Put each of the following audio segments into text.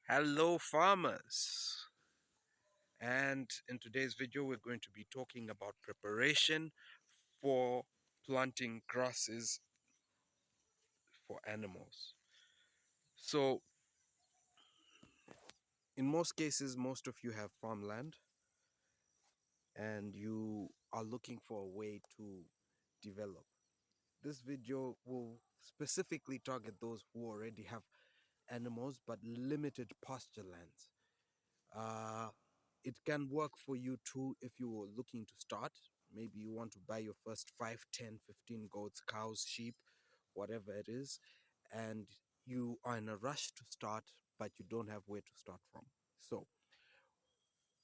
Hello farmers, and in today's video we're going to be talking about preparation for planting grasses for animals. So in most cases, most of you have farmland and you are looking for a way to develop. This video will specifically target those who already have animals but limited pasture lands. Uh, it can work for you too if you were looking to start. Maybe you want to buy your first 5, 10, 15 goats, cows, sheep, whatever it is, and you are in a rush to start, but you don't have where to start from. So,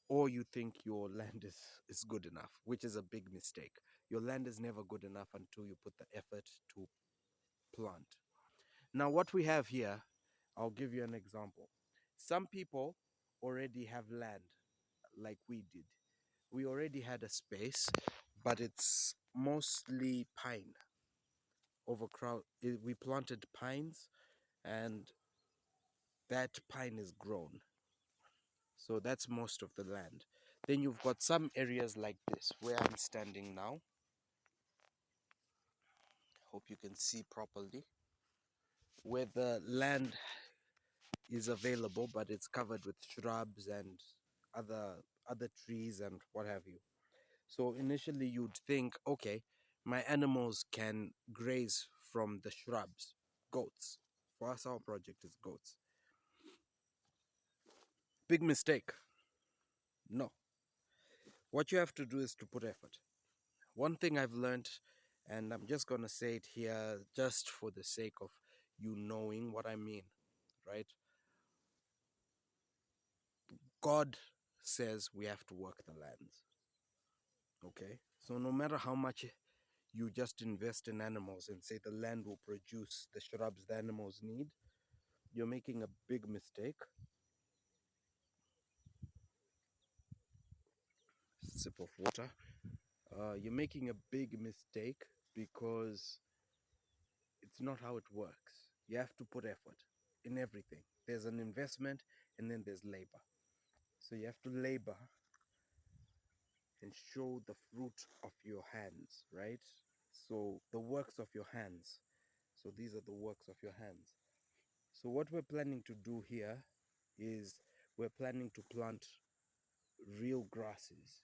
or you think your land is good enough, which is a big mistake. Your land is never good enough until you put the effort to plant. Now, what we have here, I'll give you an example. Some people already have land like we did. We already had a space, but it's mostly pine. We planted pines, and that pine is grown. So that's most of the land. Then you've got some areas like this, where I'm standing now. Hope you can see properly. Where the land is available, but it's covered with shrubs and other trees and what have you. So initially you'd think, okay, my animals can graze from the shrubs. Goats. For us, our project is goats. Big mistake. No. What you have to do is to put effort. One thing I've learned, and I'm just going to say it here just for the sake of you knowing what I mean, right? God says we have to work the lands. Okay? So no matter how much you just invest in animals and say the land will produce the shrubs the animals need, you're making a big mistake. Sip of water. You're making a big mistake because it's not how it works. You have to put effort in everything. There's an investment and then there's labor. So you have to labor and show the fruit of your hands, right? So the works of your hands. So these are the works of your hands. So what we're planning to do here is we're planning to plant real grasses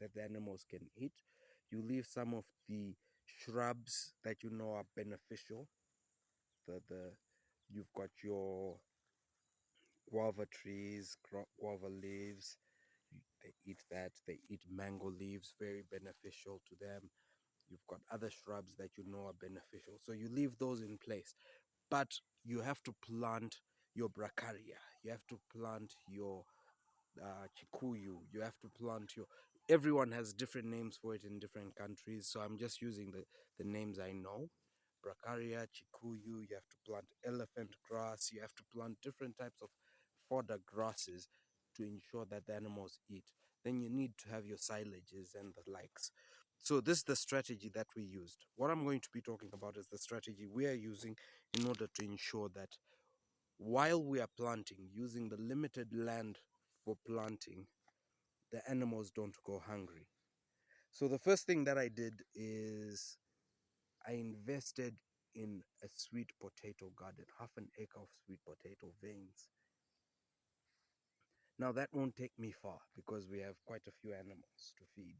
that the animals can eat. You leave some of the shrubs that you know are beneficial. The You've got your guava trees, guava leaves. They eat that. They eat mango leaves, very beneficial to them. You've got other shrubs that you know are beneficial. So you leave those in place. But you have to plant your bracharia. You have to plant your Kikuyu. You have to plant your. Everyone has different names for it in different countries, so I'm just using the names I know. Bracharia, Kikuyu. You have to plant elephant grass. You have to plant different types of fodder grasses to ensure that the animals eat. Then you need to have your silages and the likes. So this is the strategy that we used. What I'm going to be talking about is the strategy we are using in order to ensure that while we are planting, using the limited land for planting, the animals don't go hungry. So the first thing that I did is I invested in a sweet potato garden, half an acre of sweet potato veins. Now that won't take me far because we have quite a few animals to feed.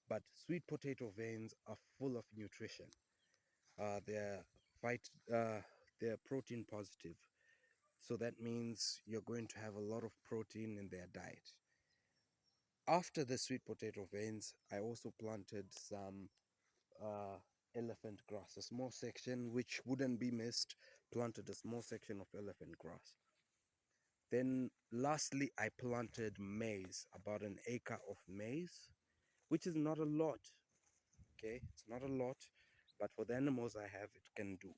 But sweet potato veins are full of nutrition. Uh, they're vit- uh, they're protein positive. So that means you're going to have a lot of protein in their diet. After the sweet potato veins, I also planted some uh, elephant grass, a small section which wouldn't be missed, planted a small section of elephant grass. Then lastly, I planted maize, about an acre of maize, which is not a lot. Okay, it's not a lot, but for the animals I have, it can do.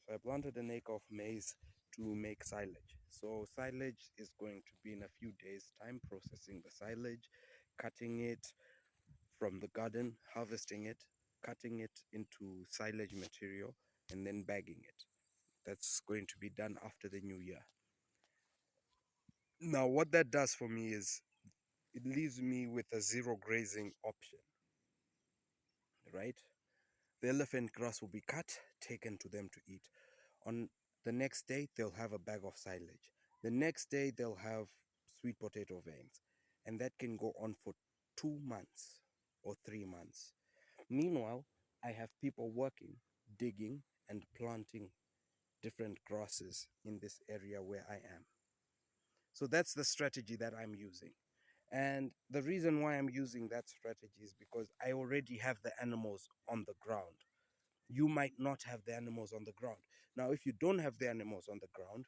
So I planted an acre of maize to make silage. So silage is going to be in a few days' time, processing the silage, cutting it from the garden, harvesting it, cutting it into silage material, and then bagging it. That's going to be done after the new year. Now, what that does for me is it leaves me with a zero grazing option, right? The elephant grass will be cut, taken to them to eat. On the next day, they'll have a bag of silage. The next day, they'll have sweet potato veins. And that can go on for 2 months or 3 months. Meanwhile, I have people working, digging, and planting different grasses in this area where I am. So that's the strategy that I'm using. And the reason why I'm using that strategy is because I already have the animals on the ground. You might not have the animals on the ground. Now, if you don't have the animals on the ground,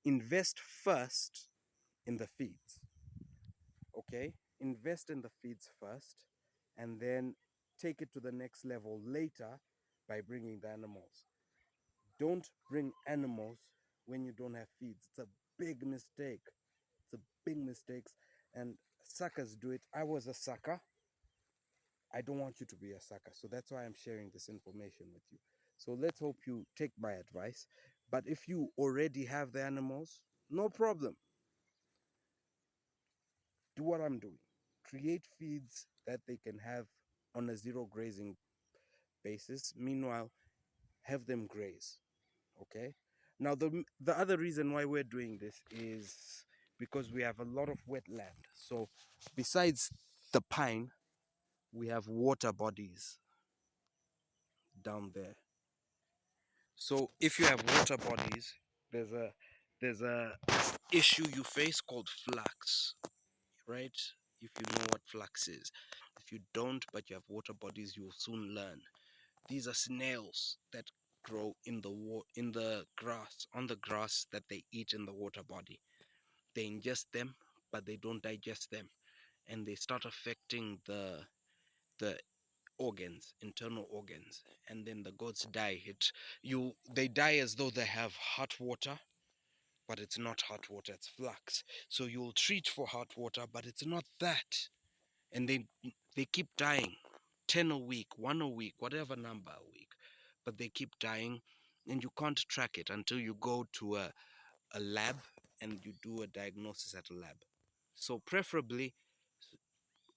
invest first in the feeds. Okay? Invest in the feeds first and then take it to the next level later by bringing the animals. Don't bring animals when you don't have feeds. It's a big mistake. It's a big mistake. And suckers do it. I was a sucker. I don't want you to be a sucker. So that's why I'm sharing this information with you. So let's hope you take my advice. But if you already have the animals, no problem. Do what I'm doing. Create feeds that they can have on a zero grazing basis. Meanwhile, have them graze. Okay? Now, the other reason why we're doing this is because we have a lot of wetland. So, besides the pine, we have water bodies down there. So if you have water bodies, there's a issue you face called flux, right? If you know what flux is. If you don't, but you have water bodies, you'll soon learn. These are snails that grow in the grass, on the grass that they eat in the water body. They ingest them, but they don't digest them, and they start affecting the organs, internal organs, and then the goats die. They die as though they have hot water, but it's not hot water, it's flux. So you'll treat for hot water, but it's not that. And they keep dying. 10 a week, 1 a week, whatever number a week. But they keep dying, and you can't track it until you go to a lab and you do a diagnosis at a lab. So preferably,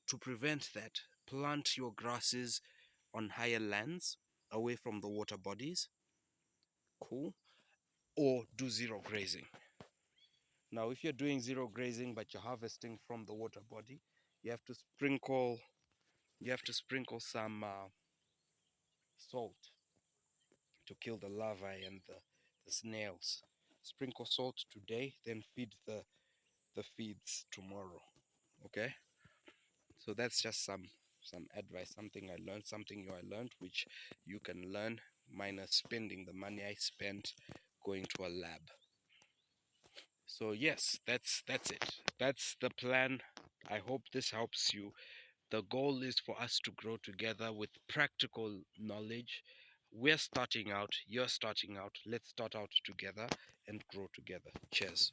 to prevent that, plant your grasses on higher lands, away from the water bodies. Cool. Or do zero grazing. Now, if you're doing zero grazing but you're harvesting from the water body, you have to sprinkle. You have to sprinkle some salt to kill the larvae and the snails. Sprinkle salt today, then feed the feeds tomorrow. Okay. So that's just some advice, something I learned, something you I learned, which you can learn minus spending the money I spent going to a lab. So yes, that's it. That's the plan. I hope this helps you. The goal is for us to grow together with practical knowledge. We're starting out, you're starting out. Let's start out together and grow together. Cheers.